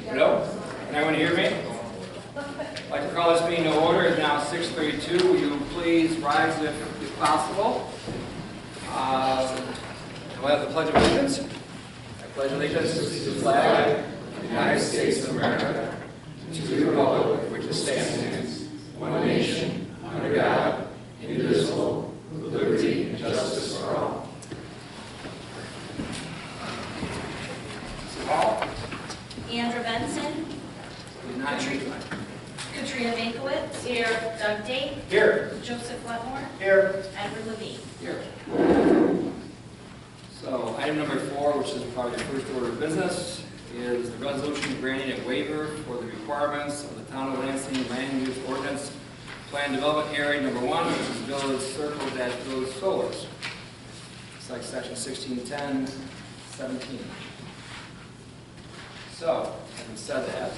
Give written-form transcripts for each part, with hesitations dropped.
Hello? Can everyone hear me? I'd like to call this meeting to order. It's now 6:32. Will you please rise if possible? We'll have the Pledge of Allegiance. I pledge allegiance to the flag of the United States of America, to the republic which stands one nation, under God, indivisible, with liberty and justice for all. Paul? Andrew Benson. Katrina Mankowitz. Here. Doug Date. Here. Joseph Wetmore. Here. Edward Levine. Here. So item number 4, which is probably the first order of business, is the resolution granting a waiver for the requirements of the Town of Lansing Land Use Ordinance Plan Development Area number 1, which is Village Circle-Village Solars. It's like section 1610-17. So, having said that,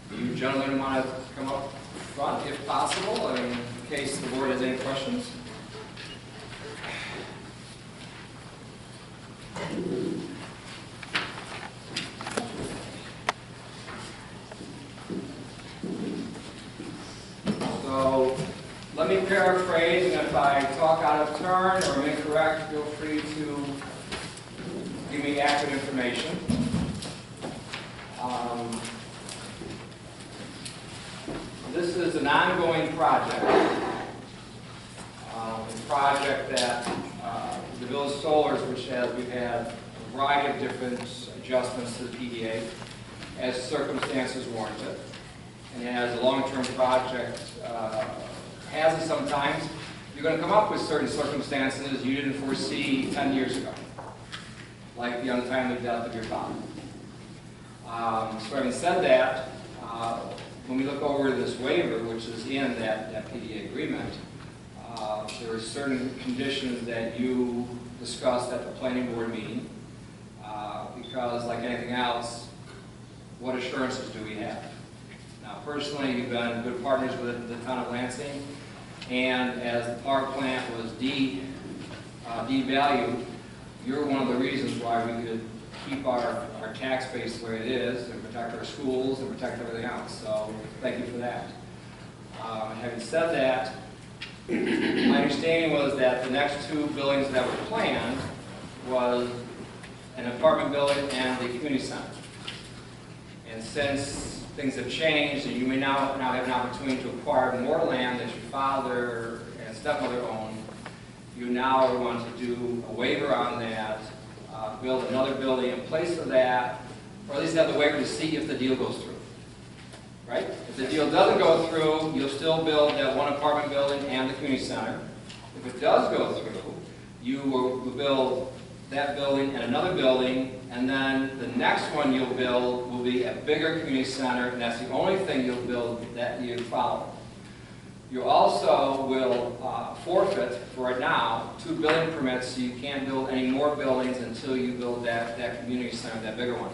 do you gentlemen want to come up front if possible, in case the board has any questions? So, let me paraphrase, and if I talk out of turn or am incorrect, feel free to give me accurate information. This is an ongoing project. A project that the Village Solars, which we've had a variety of different adjustments to the PDA as circumstances warrant it. And as a long-term project has it sometimes, you're going to come up with certain circumstances you didn't foresee 10 years ago, like the untimely death of your father. So having said that, when we look over this waiver, which is in that PDA agreement, there are certain conditions that you discussed at the planning board meeting, because like anything else, what assurances do we have? Now personally, you've been good partners with the Town of Lansing, and as the power plant was devalued, you're one of the reasons why we could keep our tax base the way it is and protect our schools and protect everything else. So thank you for that. Having said that, my understanding was that the next 2 buildings that were planned was an apartment building and the community center. And since things have changed and you may now have an opportunity to acquire more land that your father and stepmother owned, you now want to do a waiver on that, build another building in place of that, or at least have the waiver to see if the deal goes through. Right? If the deal doesn't go through, you'll still build that 1 apartment building and the community center. If it does go through, you will build that building and another building, and then the next one you'll build will be a bigger community center, and that's the only thing you'll build that you follow. You also will forfeit, for right now, 2 building permits, so you can't build any more buildings until you build that community center, that bigger one.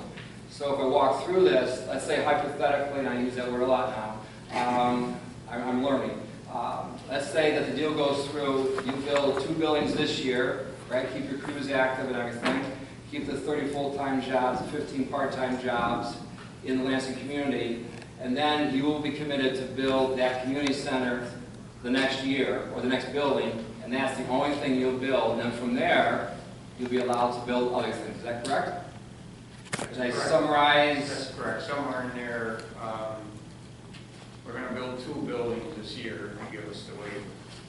So if I walk through this, let's say hypothetically, and I use that word a lot now, I'm learning. Let's say that the deal goes through, you build 2 buildings this year, right? Keep your crews active and everything. Keep the 30 full-time jobs, 15 part-time jobs in the Lansing community, and then you will be committed to build that community center the next year, or the next building, and that's the only thing you'll build. And then from there, you'll be allowed to build other things. Is that correct? Did I summarize? That's correct. Somewhere in there, we're going to build 2 buildings this year to give us the waiver.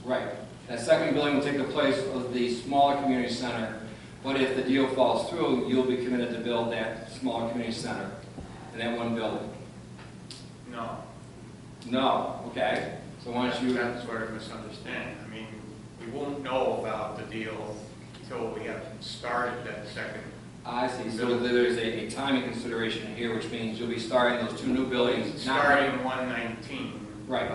Right. That second building will take the place of the smaller community center, but if the deal falls through, you'll be committed to build that smaller community center in that 1 building. No. No. Okay. So once you... That's where I misunderstand. I mean, we won't know about the deal until we have started that second. I see. So there's a timing consideration here, which means you'll be starting those 2 new buildings. Starting 119. Right.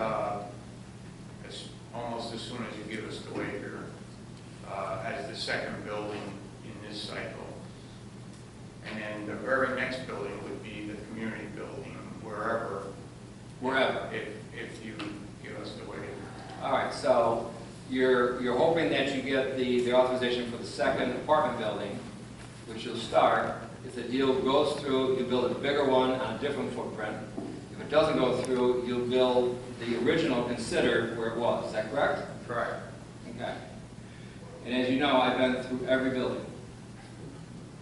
Almost as soon as you give us the waiver, as the second building in this cycle. And then the very next building would be the community building, wherever. Wherever. If you give us the waiver. All right. So you're hoping that you get the authorization for the second apartment building, which you'll start. If the deal goes through, you build a bigger one on a different footprint. If it doesn't go through, you'll build the original considered where it was. Is that correct? Correct. Okay. And as you know, I've been through every building.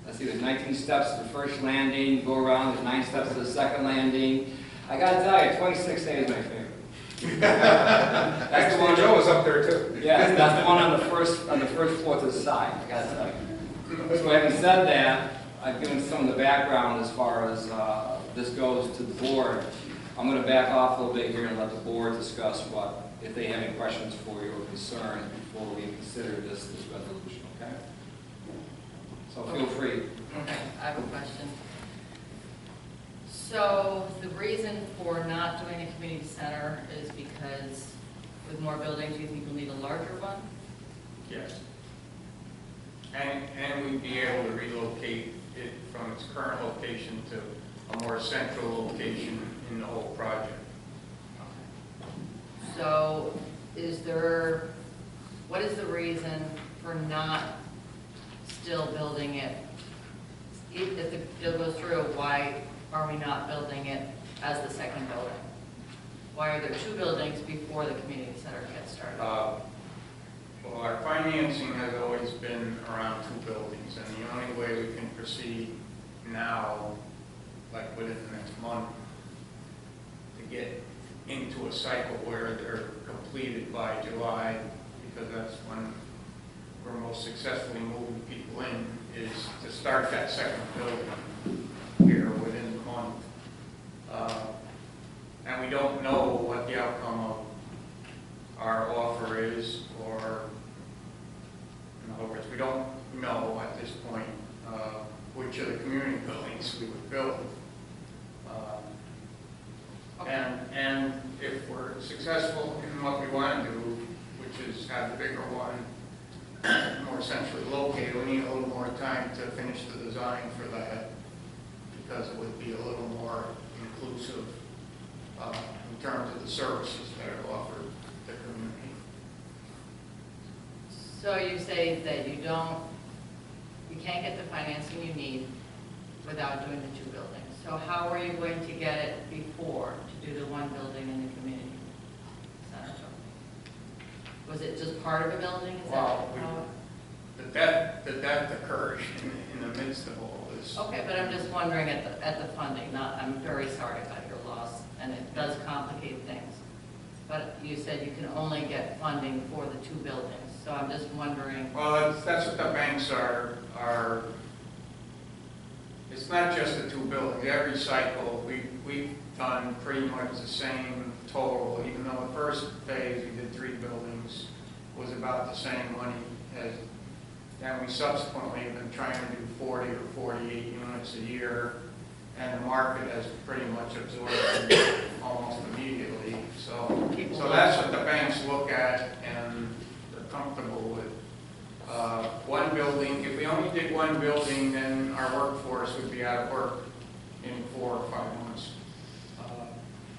Let's see, there's 19 steps to the first landing, go around, there's 9 steps to the second landing. I gotta tell you, 26A is my favorite. That's the one. Joe was up there too. Yeah, that's the one on the first floor to the side, I gotta tell you. So having said that, I've given some of the background as far as this goes to the board. I'm gonna back off a little bit here and let the board discuss if they have any questions for you or concerns before we consider this resolution, okay? So feel free. Okay, I have a question. So the reason for not doing a community center is because with more buildings, you think you'll need a larger one? Yes. And we'd be able to relocate it from its current location to a more central location in the whole project. So what is the reason for not still building it? If the deal goes through, why are we not building it as the second building? Why are there 2 buildings before the community center gets started? Well, our financing has always been around 2 buildings, and the only way we can proceed now, like within the next month, to get into a cycle where they're completed by July, because that's when we're most successfully moving people in, is to start that second building here within the month. And we don't know what the outcome of our offer is, or in other words, we don't know at this point which of the community buildings we would build. And if we're successful in what we want to do, which is have the bigger one more centrally located, we need a little more time to finish the design for that, because it would be a little more inclusive in terms of the services that are offered to the community. So you say that you can't get the financing you need without doing the 2 buildings. So how are you going to get it before to do the 1 building in the community center? Was it just part of a building? Is Well, that how the death occurred in the midst of all this. Okay, but I'm just wondering at the funding. I'm very sorry about your loss, and it does complicate things. But you said you can only get funding for the 2 buildings. So I'm just wondering. Well, that's what the banks are. It's not just the 2 buildings. Every cycle, we've done pretty much the same total, even though the first phase, we did 3 buildings, was about the same money as, and we subsequently have been trying to do 40 or 48 units a year, and the market has pretty much absorbed them almost immediately. So that's what the banks look at and they're comfortable with. 1 building, if we only did 1 building, then our workforce would be out of work in 4 or 5 months.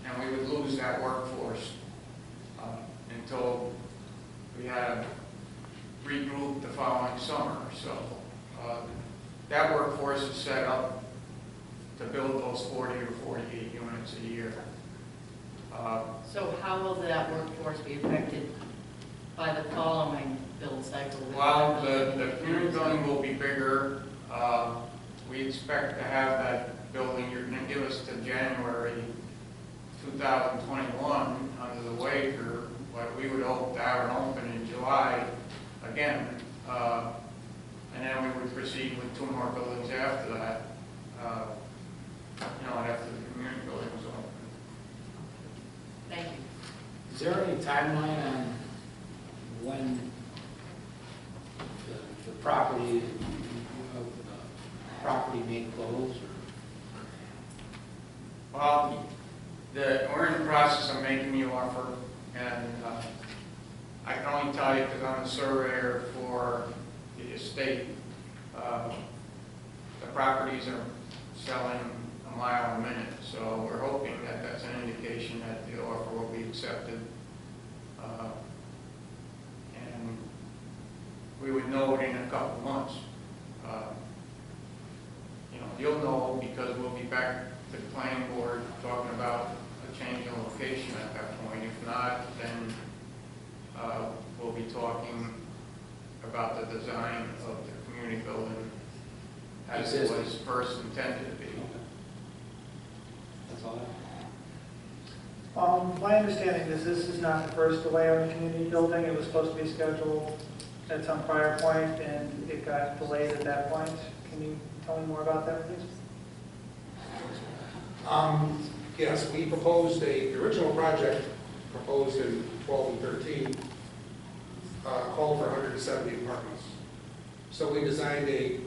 And we would lose that workforce until we had regrouped the following summer. So that workforce is set up to build those 40 or 48 units a year. So how will that workforce be affected by the following build cycle? Well, the community building will be bigger. We expect to have that building, you're going to give us to January 2021 under the waiver, but we would hope to have it open in July again. And then we would proceed with 2 more buildings after that, after the community building was open. Thank you. Is there any timeline on when the property may close? Well, we're in the process of making the offer, and I can only tell you because I'm a surveyor for the estate. The properties are selling a mile a minute, so we're hoping that that's an indication that the offer will be accepted. we would know it in a couple months. You know, you'll know because we'll be back to the planning board talking about a change in location at that point. If not, then we'll be talking about the design of the community building as it was first intended to be. That's all I have. My understanding is this is not the first delay on the community building. It was supposed to be scheduled at some prior point, and it got delayed at that point. Can you tell me more about that, please? Yes, we proposed the original project proposed in 12 and 13 called for 170 apartments. So we designed a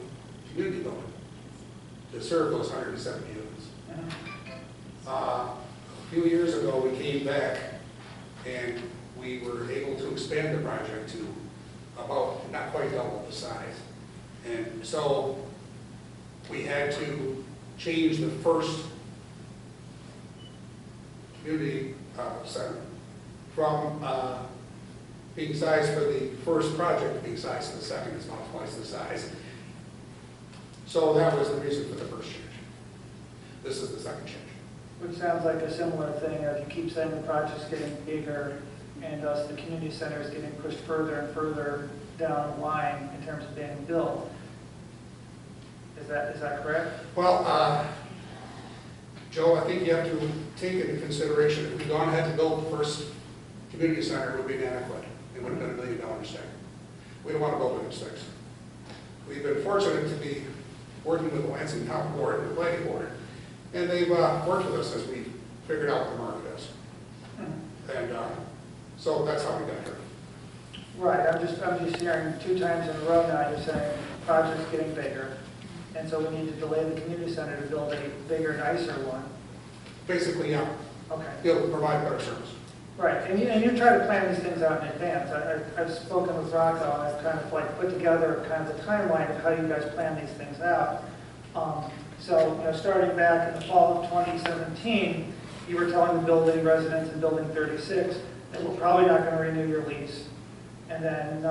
community building to serve those 170 units. A few years ago, we came back and we were able to expand the project to about not quite double the size. And so we had to change the first community center from being sized for the first project to being sized for the second. It's about twice the size. So that was the reason for the first change. This is the second change. Which sounds like a similar thing, as you keep saying the project's getting bigger, and thus the community center is getting pushed further and further down the line in terms of being built. Is that correct? Well, Joe, I think you have to take into consideration, if we'd gone ahead to build the first community center, it would be inadequate. It would have been $1 million mistake. We don't want to build it in 6. We've been fortunate to be working with the Lansing Town Board and the planning board, and they've worked with us as we figured out what the market is. And so that's how we got here. Right, I'm just hearing 2 times in a row now you're saying the project's getting bigger, and so we need to delay the community center to build a bigger, nicer one. Basically, yeah, Okay. be able to provide better service. Right, and you try to plan these things out in advance. I've spoken with Rocco, and I've kind of like put together kind of the timeline of how you guys plan these things out. So, you know, starting back in the fall of 2017, you were telling the building residents in Building 36 that we're probably not going to renew your lease. And then,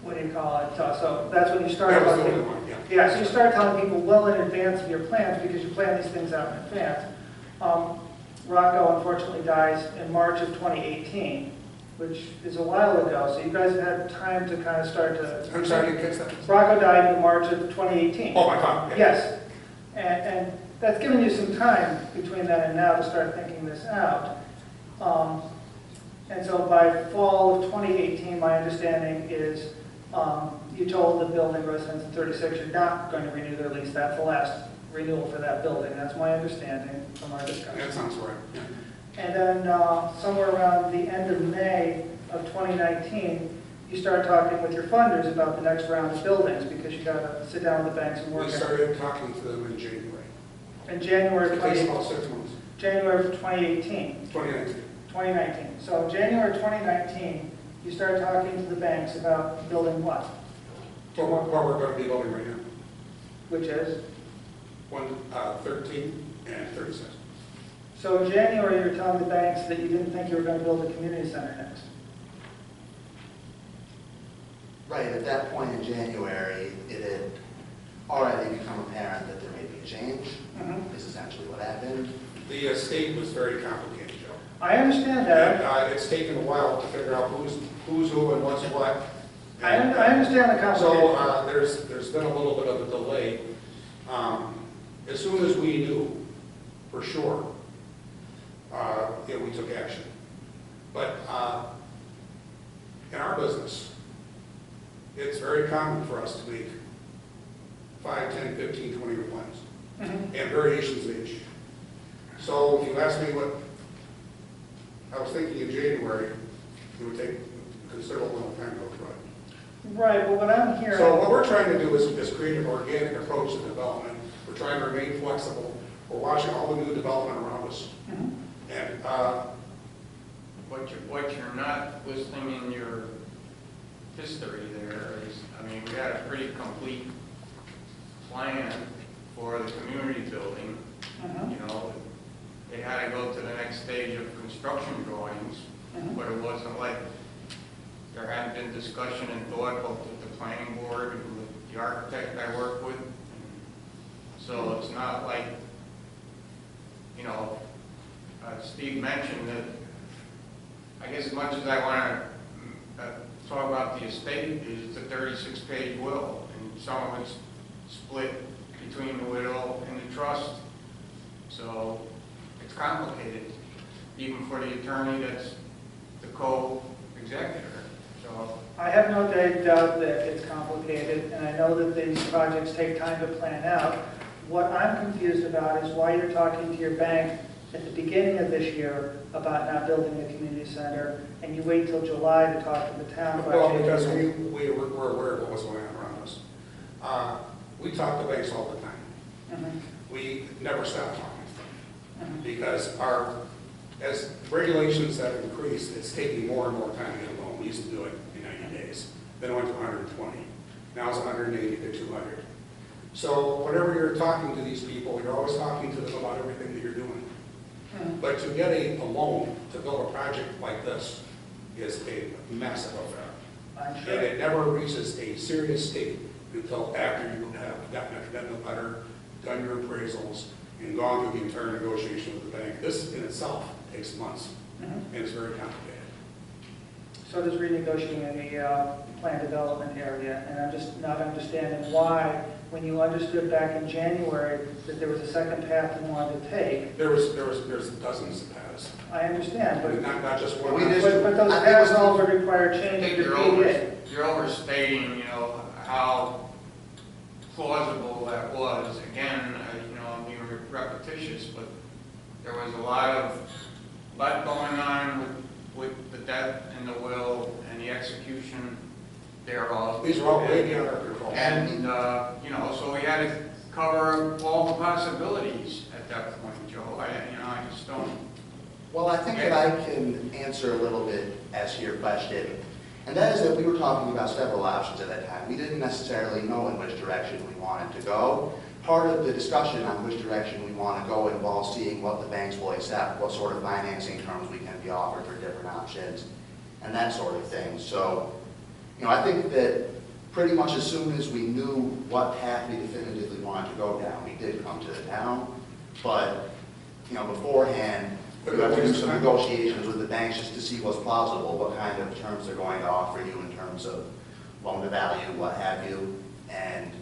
what do you call it? So that's when you started. That was the only one, yeah. Yeah, so you start telling people well in advance of your plans because you plan these things out in advance. Rocco unfortunately dies in March of 2018, which is a while ago, so you guys have had time to kind of start to... I'm sorry, I didn't catch that. Rocco died in March of 2018. Oh, my God. Yeah. Yes, and that's given you some time between then and now to start thinking this out. And so by fall of 2018, my understanding is you told the building residents in 36 you're not going to renew their lease. That's the last renewal for that building. That's my understanding from our discussion. That sounds right. Yeah. And then somewhere around the end of May of 2019, you start talking with your funders about the next round of buildings because you got to sit down with the banks and work We it. started talking to them in January. In January It of takes 2018. about 6 months. January of 2018. 2019. 2019. So January 2019, you start talking to the banks about building what? What we're going to be building right now. Which is? 13 and 36. So in January, you're telling the banks that you didn't think you were going to build a community center next. Right, at that point in January, it had already become apparent that there may be a change, is essentially what happened. The estate was very complicated, Joe. I understand that. And it's taken a while to figure out who's who and what's what. I understand the complication. So there's been a little bit of a delay. As soon as we knew for sure, we took action. But in our business, it's very common for us to make 5, 10, 15, 20-year plans and variations of each. So if you ask me what I was thinking in January, it would take a considerable amount of time to go through it. Right, well, what I'm hearing... So what we're trying to do is create an organic approach to development. We're trying to remain flexible. We're watching all the new development around us. And What you're not listing in your history there is, I mean, we had a pretty complete plan for the community building. You know, it had to go to the next stage of construction drawings, but it wasn't like there had been discussion and thought both with the planning board and with the architect I work with. So it's not like, you know, Steve mentioned that, I guess as much as I want to talk about the estate, it's a 36-page will, and some of it's split between the widow and the trust. So it's complicated, even for the attorney that's the co-executor. So I have no doubt that it's complicated, and I know that these projects take time to plan out. What I'm confused about is why you're talking to your bank at the beginning of this year about not building the community center, and you wait till July to talk to the town about Well, changing because it. we were aware of what was going on around us. We talk to banks all the time. Mhm. We never stop talking to them. Mhm. Because as regulations have increased, it's taking more and more time to get a loan. We used to do it in 90 days. Then it went to 120. Now it's 180 to 200. So whenever you're talking to these people, you're always talking to them about everything that you're doing. Mhm. But to get a loan to build a project like this is a massive affair. I'm And sure. it never reaches a serious state until after you have gotten a commitment letter, done your appraisals, and gone through the entire negotiation with the bank. This in itself takes months, Mhm. and it's very complicated. So does renegotiating the plan development area, and I'm just not understanding why, when you understood back in January that there was a second path you wanted to take. There's dozens of paths, I understand, but not just one. We just- but those I think paths it's- all would require I change think to the PDA. you're overstating, you know, how plausible that was. Again, you know, I'm being repetitious, but there was a lot going on with the death and the will and the execution thereof. These are all way beyond our control. And, you know, so we had to cover all the possibilities at that point, Joe. I just don't. Well, I think that I can answer a little bit as to your question, and that is that we were talking about several options at that time. We didn't necessarily know in which direction we wanted to go. Part of the discussion on which direction we want to go involves seeing what the banks will accept, what sort of financing terms we can be offered for different options, and that sort of thing. So, you know, I think that pretty much as soon as we knew what path we definitively wanted to go down, we did come to the town. But, you know, beforehand, we have to do some negotiations with the banks just to see what's plausible, what kind of terms they're going to offer you in terms of loan to value, what have you. And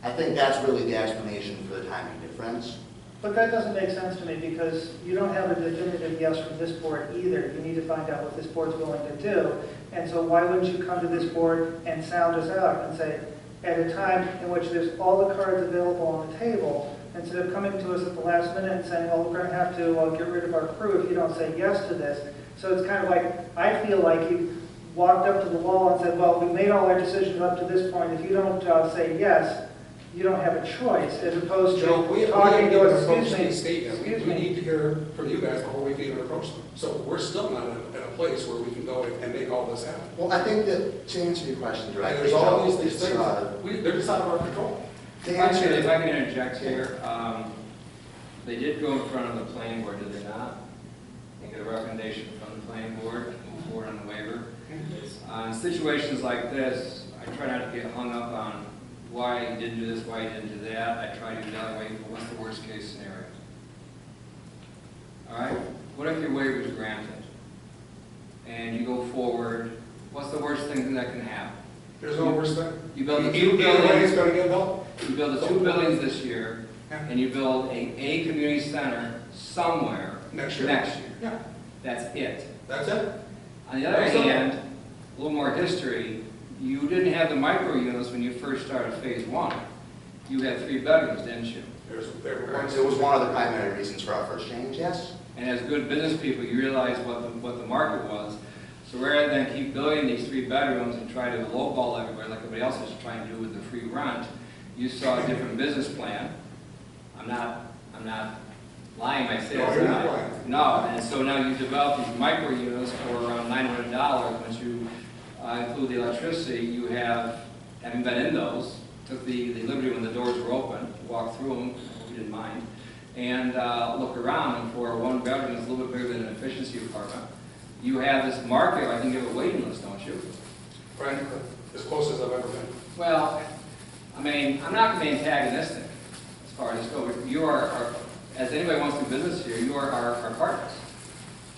I think that's really the explanation for the timing difference. But that doesn't make sense to me, because you don't have a definitive yes from this board either. You need to find out what this board's willing to do. And so why wouldn't you come to this board and sound us out and say, at a time in which there's all the cards available on the table, instead of coming to us at the last minute and saying, well, we're going to have to get rid of our crew if you don't say yes to this. So it's kind of like, I feel like you walked up to the wall and said, well, we made all our decisions up to this point. If you don't say yes, you don't have a choice, as opposed to Joe, we talking haven't to even us, approached excuse me, the state yet. excuse We me. need to hear from you guys before we can even approach them. So we're still not at a place where we can go and make all this happen. Well, I think that to answer your question And directly, there's all Joe, these it's, things, they're just out of our control. to If I answer, can interject here, they did go in front of the planning board, did they not? They get a recommendation from the planning board, move forward on the waiver. In situations like this, I try not to get hung up on why you didn't do this, why you didn't do that. I try to evaluate what's the worst case scenario. All right? What if your waiver is granted and you go forward? What's the worst thing that can happen? There's no worse thing. You build the Either two way, it's buildings. going to get built. You build the two buildings this year, Yeah. and you build a community center somewhere Next year. next year. Yeah, That's it. that's it. On the other That's it. hand, a little more history, you didn't have the micro units when you first started phase one. You had 3 bedrooms, didn't you? it was one of the primary reasons for our first change, yes? And as good business people, you realized what the market was. So rather than keep building these 3 bedrooms and try to lowball everywhere like everybody else is trying to do with the free rent, you saw a different business plan. I'm not lying by saying No, you're not lying. No, and so now you develop these micro units for around $900. Once you include the electricity, you have, having been in those, took the liberty when the doors were open, walk through them, we didn't mind, and look around. And for a 1 bedroom, it's a little bit bigger than an efficiency apartment. you have this market, I can give a waiting list, don't you? Right, as close as I've ever been. Well, I mean, I'm not going to be antagonistic as far as this goes. You are, as anybody wants to do business here, you are our partners.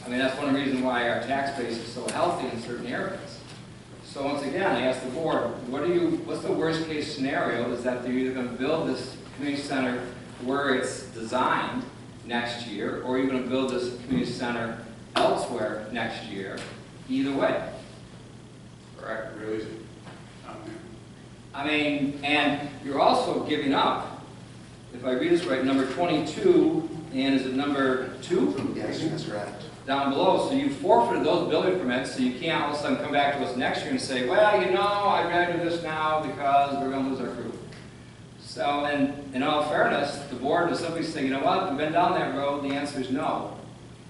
I mean, that's one reason why our tax base is so healthy in certain areas. So once again, I ask the board, what's the worst case scenario is that they're either going to build this community center where it's designed next year, or you're going to build this community center elsewhere next year. Either way. Correct, real easy. I mean, and you're also giving up, if I read this right, number 22, and is it number 2? Yes, that's correct. Down below, so you forfeited those building permits, so you can't all of a sudden come back to us next year and say, well, you know, I'd rather do this now because we're going to lose our crew. So, in all fairness, the board will simply say, you know what, we've been down that road, the answer is no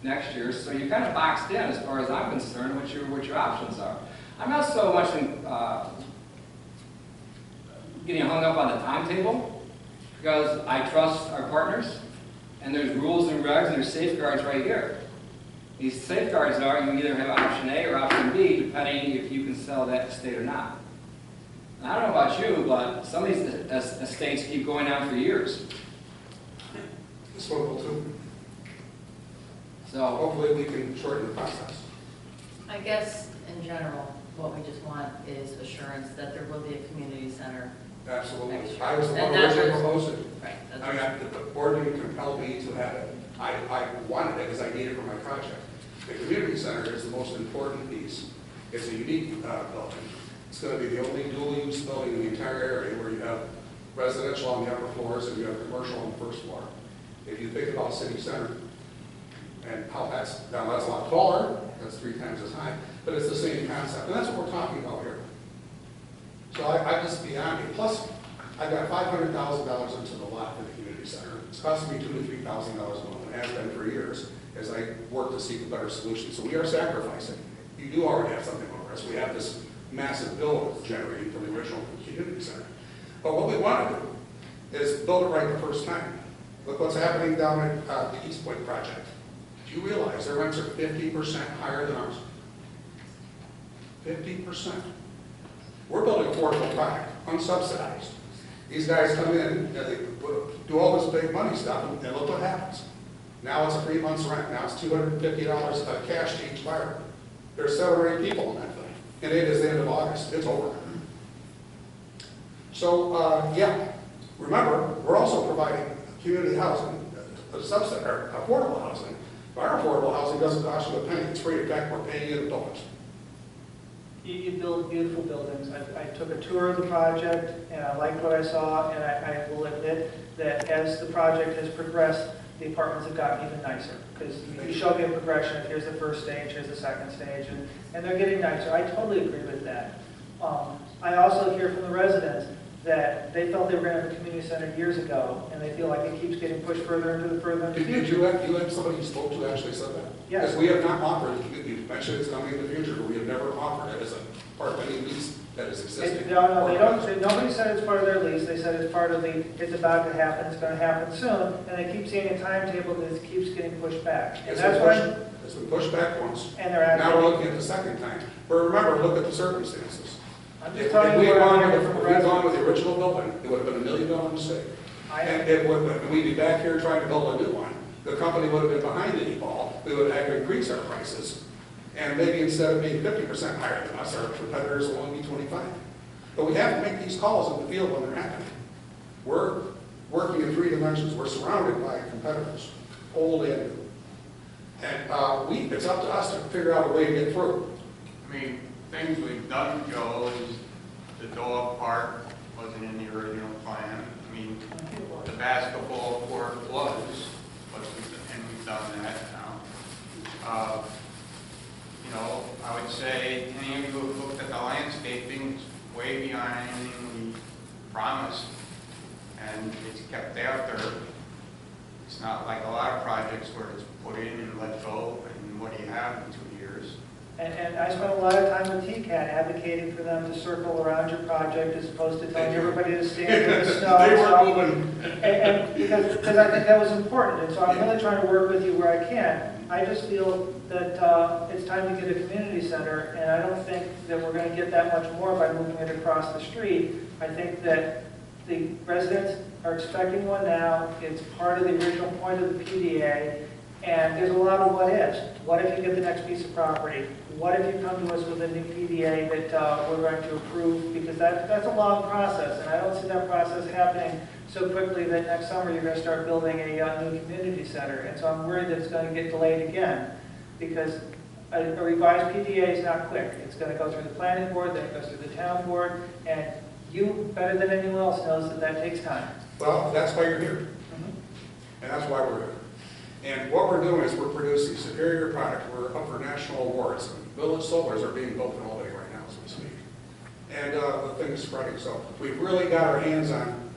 next year. So you're kind of boxed in as far as I'm concerned, what your options are. I'm not so much in, getting hung up on the timetable, because I trust our partners, and there's rules and regs and there's safeguards right here. These safeguards are you either have option A or option B, depending if you can sell that estate or not. And I don't know about you, but some of these estates keep going on for years. This one will too. So, Hopefully we can shorten the process. I guess, in general, what we just want is assurance that there will be a community center. Absolutely. Next year. I was the one And who that's originally what's- proposed it. Right. I mean, the board didn't compel me to have it. I wanted it because I need it for my project. The community center is the most important piece. It's a unique building. It's going to be the only dual-use building in the entire area where you have residential on the upper floors and you have commercial on the first floor. If you think about city center and how that's a lot taller, that's 3 times as high, but it's the same concept. And that's what we're talking about here. So I just beyond me. Plus, I got $500,000 into the lot for the community center. It's costing me $2,000 to $3,000 a month, and has been for years as I work to seek a better solution. So we are sacrificing. You do already have something over us. We have this massive bill generating from the original community center. But what we want to do is build it right the first time. Look what's happening down at the East Point project. Do you realize their rents are 50% higher than ours? 50%. We're building affordable product, unsubsidized. These guys come in and they do all this big money stuff, and look what happens. Now it's a 3 months rent. Now it's $250 cash to each buyer. There's 7 or 8 people in that thing, and it is the end of August. It's over. So yeah, remember, we're also providing community housing, subsidy or affordable housing. Our affordable housing doesn't cost you a penny. It's free. In fact, we're paying you in dollars. You build beautiful buildings. I took a tour of the project, and I liked what I saw, and I will admit that as the project has progressed, the apartments have gotten even nicer. Because you show me a progression, if here's the first stage, here's the second stage, and they're getting nicer. I totally agree with that. I also hear from the residents that they felt they were going to have a community center years ago, and they feel like it keeps getting pushed further into the Did future. you have somebody you spoke to actually said that? Yes. Because we have not offered, you mentioned it's coming in the future, but we have never offered it as a part of any lease that is existing. No, they don't. Nobody said it's part of their lease. They said it's part of the, it's about to happen, it's going to happen soon, and they keep seeing a timetable that it keeps getting pushed back. And that's why, It's been pushed back once. and they're Now we're actually, looking at the second time. But remember, look at the circumstances. I'm If just telling we you had what I'm gone hearing with from if we'd gone residents. with the original building, it would have been $1 million mistake. I- We'd be back here trying to build a new one. The company would have been behind the 8 ball. We would have had to increase our prices. And maybe instead of being 50% higher than us, our competitors will only be 25. But we have to make these calls in the field when they're happening. We're working in 3 dimensions. We're surrounded by competitors, old and new. And it's up to us to figure out a way to get through. I mean, things we've done, Joe, is the dog park wasn't in the original plan. I mean, the basketball court was, and we've done that now. You know, I would say any of you who have looked at the landscaping, it's way behind anything we promised, and it's kept after. It's not like a lot of projects where it's put in and let go, and what do you have in 2 years? And I spent a lot of time with TCAT advocating for them to circle around your project as opposed to telling everybody to stand in the snow. They were moving. And because I think that was important, and so I'm really trying to work with you where I can. I just feel that it's time to get a community center, and I don't think that we're going to get that much more by moving it across the street. I think that the residents are expecting one now. It's part of the original point of the PDA, and there's a lot of what ifs. What if you get the next piece of property? What if you come to us with a new PDA that we're going to approve? Because that's a long process, and I don't see that process happening so quickly that next summer you're going to start building a new community center. And so I'm worried that it's going to get delayed again, because a revised PDA is not quick. It's going to go through the planning board, then it goes through the town board, and you, better than anyone else, knows that that takes time. Well, that's why you're here. And that's why we're here. And what we're doing is we're producing superior product. We're up for national awards. Village solars are being built in Albany right now, as we speak. And the thing is spreading. So we've really got our hands on,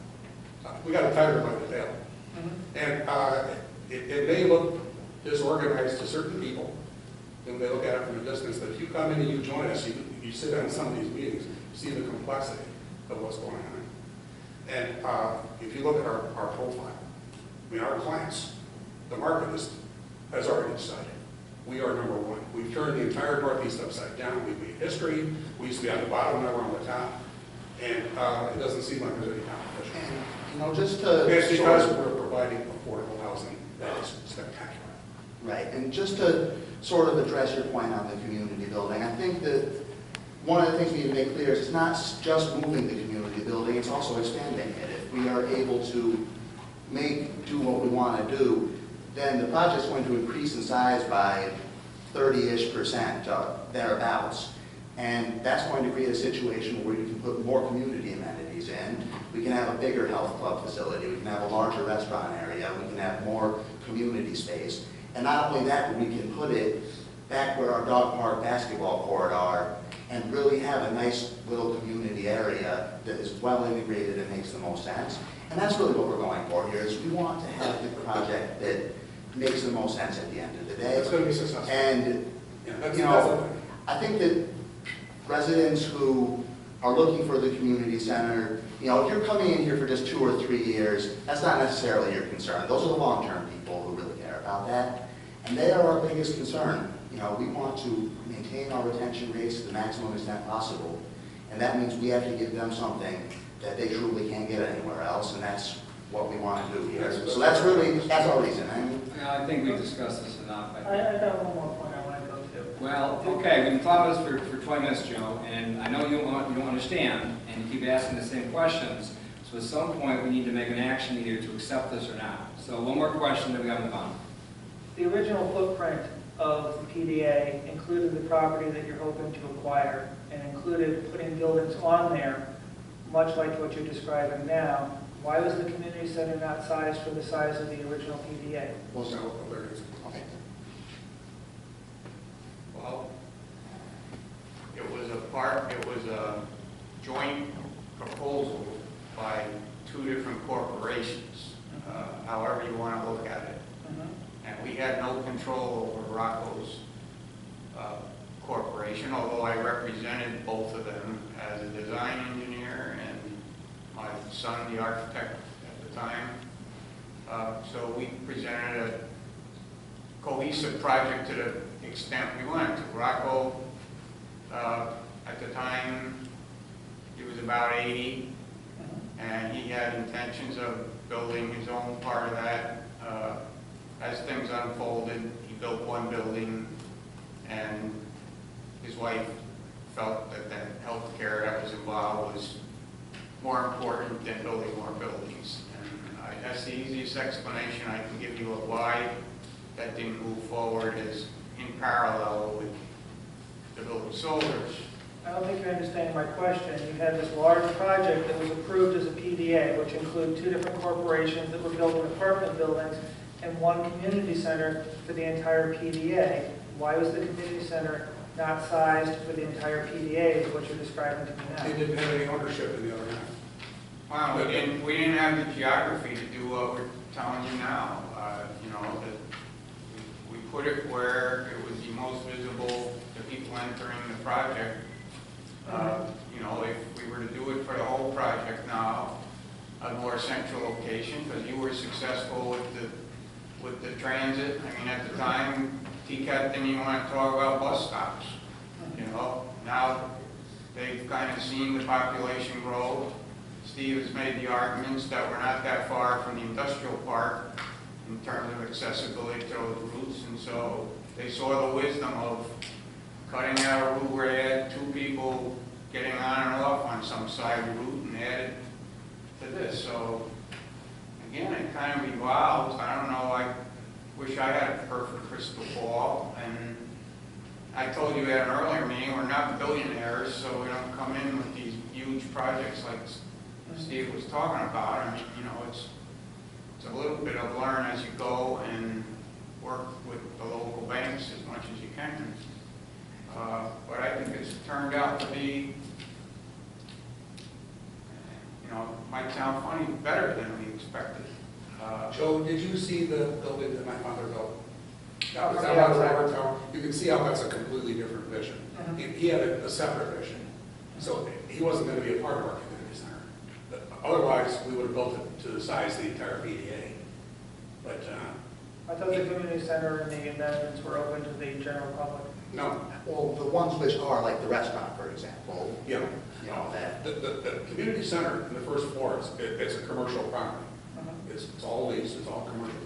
we got a tiger by the tail. And it may look disorganized to certain people when they look at it from a distance, but if you come in and you join us, you sit in some of these meetings, you see the complexity of what's going on. And if you look at our profile, I mean, our clients, the market has already decided. We are number one. We've turned the entire Northeast upside down. We've made history. We used to be on the bottom, now we're on the top. And it doesn't seem like there's any competition. And, you know, just to... It's because we're providing affordable housing that is spectacular. Right, and just to sort of address your point on the community building, I think that one of the things we need to make clear is it's not just moving the community building, it's also expanding it. If we are able to do what we want to do, then the project's going to increase in size by 30-ish%, thereabouts. And that's going to create a situation where you can put more community amenities in. We can have a bigger health club facility, we can have a larger restaurant area, we can have more community space. And not only that, but we can put it back where our dog park basketball court are and really have a nice little community area that is well integrated and makes the most sense. And that's really what we're going for here, is we want to have the project that makes the most sense at the end of the day. It's going to be successful. And, Yeah, that's you know, I think that residents who are looking for the community center, you know, if you're coming in here for just 2 or 3 years, that's not necessarily your concern. Those are the long-term people who really care about that. And they are our biggest concern. You know, we want to maintain our retention rates to the maximum extent possible. And that means we have to give them something that they truly can't get anywhere else, and that's what we want to do here. So that's our reason. I think we've discussed this enough. I got one more point I want to go to. Well, okay, we've been talking about this for 20 minutes, Joe, and I know you don't understand, and you keep asking the same questions. So at some point, we need to make an action either to accept this or not. So one more question, then we got to move on. The original footprint of the PDA included the property that you're hoping to acquire and included putting buildings on there, much like what you're describing now. Why was the community center not sized for the size of the original PDA? Well, so, there it is. Okay. Well, it was a joint proposal by 2 different corporations, however you want to look at it. And we had no control over Rocco's corporation, although I represented both of them as a design engineer and my son, the architect at the time. So we presented a cohesive project to the extent we went. Rocco, at the time, he was about 80, and he had intentions of building his own part of that. As things unfolded, he built one building, and his wife felt that the health care that was involved was more important than building more buildings. And that's the easiest explanation I can give you of why that didn't move forward, is in parallel with the building solars. I don't think you're understanding my question. You had this large project that was approved as a PDA, which included 2 different corporations that were building apartment buildings and one community center for the entire PDA. Why was the community center not sized for the entire PDA, is what you're describing to me now? They didn't have any ownership in the other half. Well, we didn't have the geography to do what we're telling you now. You know, we put it where it was the most visible to the people entering the project. You know, if we were to do it for the whole project now, a more central location, because you were successful with the transit. I mean, at the time, TCAT didn't even want to talk about bus stops. You know, now they've kind of seen the population grow. Steve has made the arguments that we're not that far from the industrial park in terms of accessibility to those routes, and so they saw the wisdom of cutting out a route where they had two people getting on and off on some side of the route and added to this. So again, it kind of evolves. I don't know, I wish I had a perfect crystal ball. And I told you at an earlier meeting, we're not billionaires, so we don't come in with these huge projects like Steve was talking about. I mean, you know, it's a little bit of learn as you go and work with the local banks as much as you can. But I think it's turned out to be, you know, might sound funny, better than we expected. Joe, did you see the building that my father built? From Is the that one outside. Robert Tower? You can see how that's a completely different vision. He had a separate vision. So he wasn't going to be a part of our community center. But otherwise, we would have built it to the size of the entire BDA. But I thought the community center and the amenities were open to the general public. no, Well, the ones which are like the restaurant, for example, yeah. you know, that, The community center in the first floor, it's a commercial property. It's all leased, it's all commercial.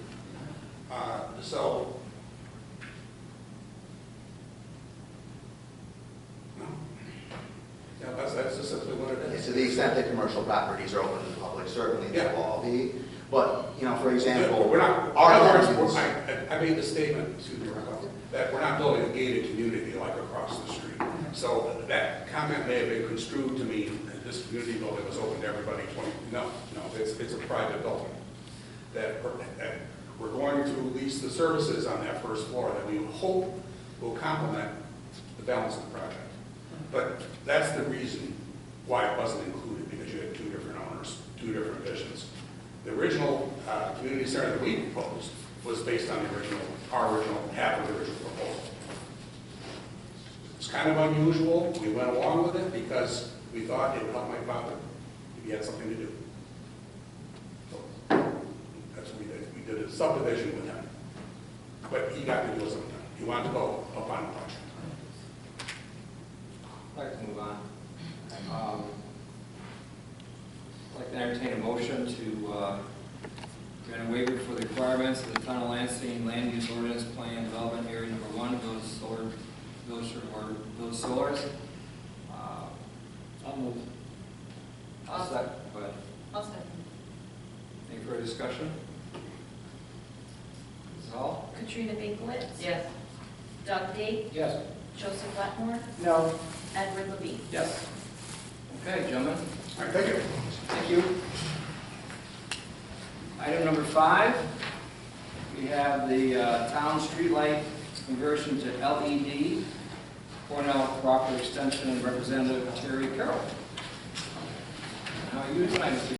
So, no. Yeah, that's just simply what it yeah, is. to the extent that commercial properties are open to the public, certainly they Yeah. will all be. But, you know, for example, We're not, our in other ordinance- words, I made the statement, excuse me, Rocco, that we're not building a gated community like across the street. So that comment may have been construed to mean that this community building was open to everybody 20, no, it's a private building. That we're going to lease the services on that first floor that we hope will complement the balance of the project. But that's the reason why it wasn't included, because you had two different owners, two different visions. The original community center that we proposed was based on our original, half of the original proposal. It's kind of unusual. We went along with it because we thought it would help my father if he had something to do. So that's what we did. We did a subdivision with him. But he got to do something. He wanted to go up on the project. I'd like to move on. I'd like to entertain a motion to grant a waiver for the requirements of the Town of Lansing Land Use Ordinance Plan Development Area Number 1, those solars. I'll move. I'll second, but I'll second. any further discussion? Ms. Hall? Katrina Binkowitz. Yes. Doug Date. Yes. Joseph Wetmore. No, Edward Levine. Yes. Okay, gentlemen. All right, thank you. Thank you. Item number 5, we have the town streetlight conversion to LED. Cornell Cooperative Extension and Representative Terry Carroll. How are you tonight, Mr.